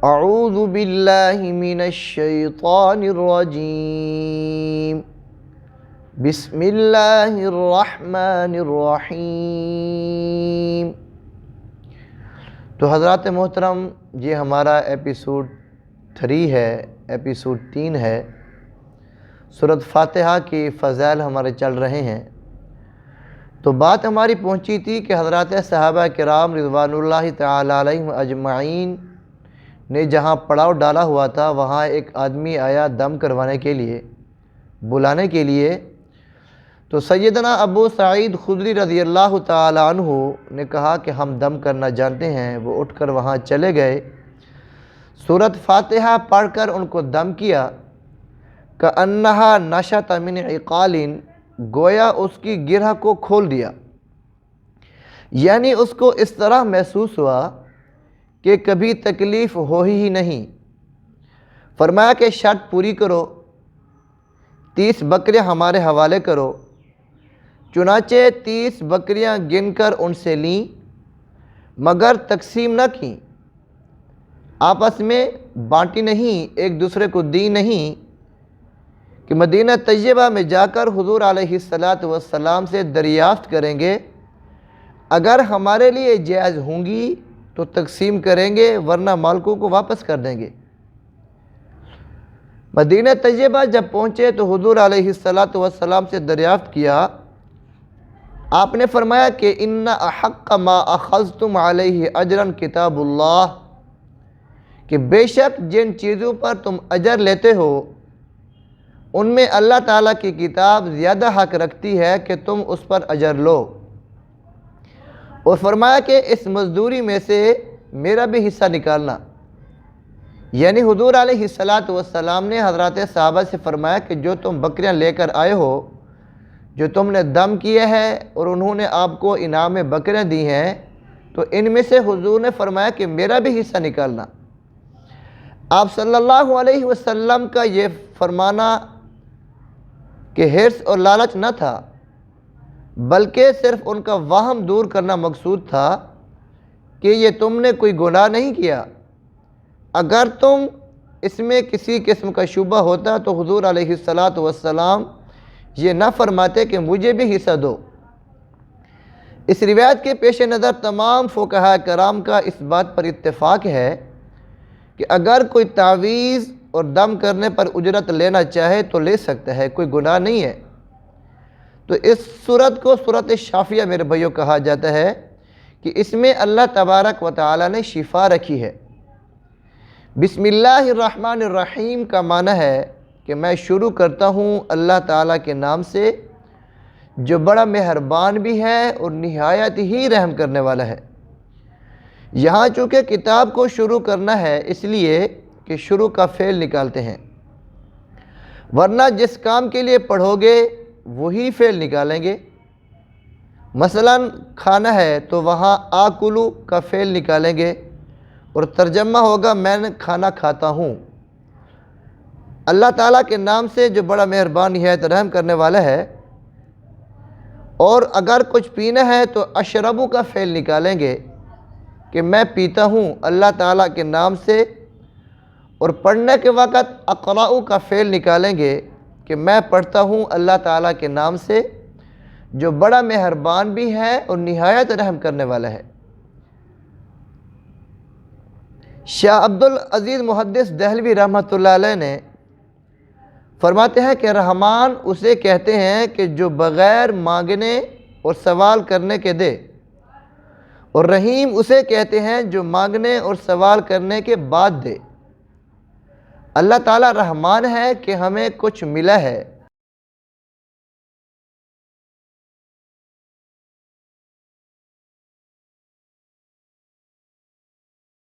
اعوذ باللہ من الشیطان الرجیم بسم اللہ الرحمن الرحیم۔ تو حضرات محترم، یہ ہمارا ایپیسوڈ 3 ہے، ایپیسوڈ 3 ہے۔ سورۃ فاتحہ کی فضائل ہمارے چل رہے ہیں۔ تو بات ہماری پہنچی تھی کہ حضرات صحابہ کرام رضوان اللہ تعالی علیہم اجمعین نے جہاں پڑاؤ ڈالا ہوا تھا، وہاں ایک آدمی آیا دم کروانے کے لیے، بلانے کے لیے۔ تو سیدنا ابو سعید خدری رضی اللہ تعالی عنہ نے کہا کہ ہم دم کرنا جانتے ہیں۔ وہ اٹھ کر وہاں چلے گئے، سورۃ فاتحہ پڑھ کر ان کو دم کیا۔ کأنہا نشط من عقال، گویا اس کی گرہ کو کھول دیا، یعنی اس کو اس طرح محسوس ہوا کہ کبھی تکلیف ہو ہی نہیں۔ فرمایا کہ شرط پوری کرو، 30 بکریاں ہمارے حوالے کرو۔ چنانچہ 30 بکریاں گن کر ان سے لیں، مگر تقسیم نہ کیں، آپس میں بانٹی نہیں، ایک دوسرے کو دی نہیں کہ مدینہ طیبہ میں جا کر حضور علیہ السلام سے دریافت کریں گے، اگر ہمارے لیے جائز ہوں گی تو تقسیم کریں گے، ورنہ مالکوں کو واپس کر دیں گے۔ مدینہ طیبہ جب پہنچے تو حضور علیہ السلام سے دریافت کیا۔ آپ نے فرمایا کہ ان احق ما اخذتم علیہ اجرا کتاب اللہ، کہ بے شک جن چیزوں پر تم اجر لیتے ہو ان میں اللہ تعالیٰ کی کتاب زیادہ حق رکھتی ہے کہ تم اس پر اجر لو، اور فرمایا کہ اس مزدوری میں سے میرا بھی حصہ نکالنا۔ یعنی حضور علیہ السلام نے حضرات صحابہ سے فرمایا کہ جو تم بکریاں لے کر آئے ہو، جو تم نے دم کیے ہیں اور انہوں نے آپ کو انعام میں بکریاں دی ہیں، تو ان میں سے حضور نے فرمایا کہ میرا بھی حصہ نکالنا۔ آپ صلی اللہ علیہ وسلم کا یہ فرمانا کہ حرص اور لالچ نہ تھا، بلکہ صرف ان کا وہم دور کرنا مقصود تھا کہ یہ تم نے کوئی گناہ نہیں کیا۔ اگر تم اس میں کسی قسم کا شبہ ہوتا تو حضور علیہ السلام یہ نہ فرماتے کہ مجھے بھی حصہ دو۔ اس روایت کے پیش نظر تمام فقہاء کرام کا اس بات پر اتفاق ہے کہ اگر کوئی تعویذ اور دم کرنے پر اجرت لینا چاہے تو لے سکتا ہے، کوئی گناہ نہیں ہے۔ تو اس صورت کو صورت شافیہ میرے بھائیوں کہا جاتا ہے کہ اس میں اللہ تبارک و تعالی نے شفا رکھی ہے۔ بسم اللہ الرحمن الرحیم کا معنی ہے کہ میں شروع کرتا ہوں اللہ تعالیٰ کے نام سے، جو بڑا مہربان بھی ہے اور نہایت ہی رحم کرنے والا ہے۔ یہاں چونکہ کتاب کو شروع کرنا ہے، اس لیے کہ شروع کا فعل نکالتے ہیں، ورنہ جس کام کے لیے پڑھو گے وہی فعل نکالیں گے۔ مثلا کھانا ہے تو وہاں آکلو کا فعل نکالیں گے اور ترجمہ ہوگا میں کھانا کھاتا ہوں۔ اللہ تعالیٰ کے نام سے جو بڑا مہربان نہایت رحم کرنے والا ہے۔ اور اگر کچھ پینا ہے تو اشربو کا فعل نکالیں گے کہ میں پیتا ہوں اللہ تعالیٰ کے نام سے، اور پڑھنے کے وقت اقرأ کا فعل نکالیں گے کہ میں پڑھتا ہوں اللہ تعالیٰ کے نام سے، جو بڑا مہربان بھی ہے اور نہایت رحم کرنے والا ہے۔ شاہ عبدالعزیز محدث دہلوی رحمۃ اللہ علیہ نے فرماتے ہیں کہ رحمان اسے کہتے ہیں کہ جو بغیر مانگنے اور سوال کرنے کے دے، اور رحیم اسے کہتے ہیں جو مانگنے اور سوال کرنے کے بعد دے۔ اللہ تعالیٰ رحمان ہے کہ ہمیں کچھ ملا ہے،